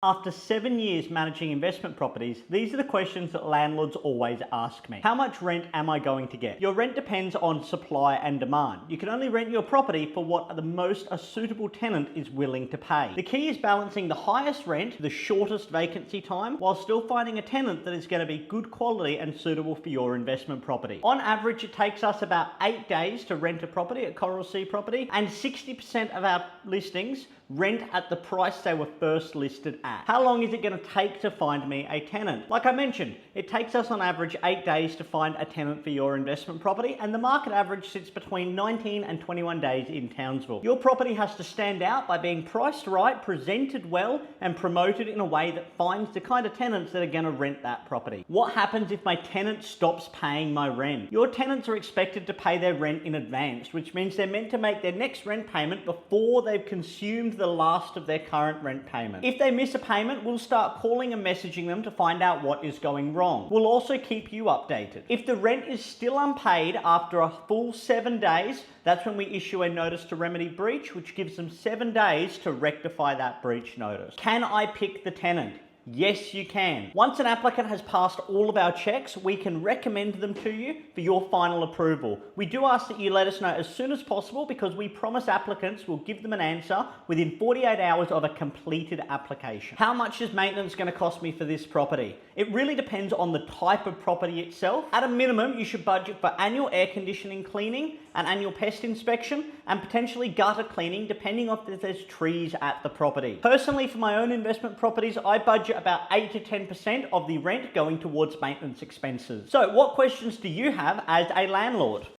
After 7 years managing investment properties, these are the questions that landlords always ask me. How much rent am I going to get? Your rent depends on supply and demand. You can only rent your property for what the most a suitable tenant is willing to pay. The key is balancing the highest rent, the shortest vacancy time, while still finding a tenant that is going to be good quality and suitable for your investment property. On average, it takes us about 8 days to rent a property at Coral Sea Property, and 60% of our listings rent at the price they were first listed at. How long is it going to take to find me a tenant? Like I mentioned, it takes us on average 8 days to find a tenant for your investment property, and the market average sits between 19 and 21 days in Townsville. Your property has to stand out by being priced right, presented well, and promoted in a way that finds the kind of tenants that are going to rent that property. What happens if my tenant stops paying my rent? Your tenants are expected to pay their rent in advance, which means they're meant to make their next rent payment before they've consumed the last of their current rent payment. If they miss a payment, we'll start calling and messaging them to find out what is going wrong. We'll also keep you updated. If the rent is still unpaid after a full 7 days, that's when we issue a notice to remedy breach, which gives them 7 days to rectify that breach notice. Can I pick the tenant? Yes, you can. Once an applicant has passed all of our checks, we can recommend them to you for your final approval. We do ask that you let us know as soon as possible, because we promise applicants will give them an answer within 48 hours of a completed application. How much is maintenance going to cost me for this property? It really depends on the type of property itself. At a minimum, you should budget for annual air conditioning cleaning, an annual pest inspection, and potentially gutter cleaning, depending on if there's trees at the property. Personally, for my own investment properties, I budget about 8 to 10% of the rent going towards maintenance expenses. So what questions do you have as a landlord?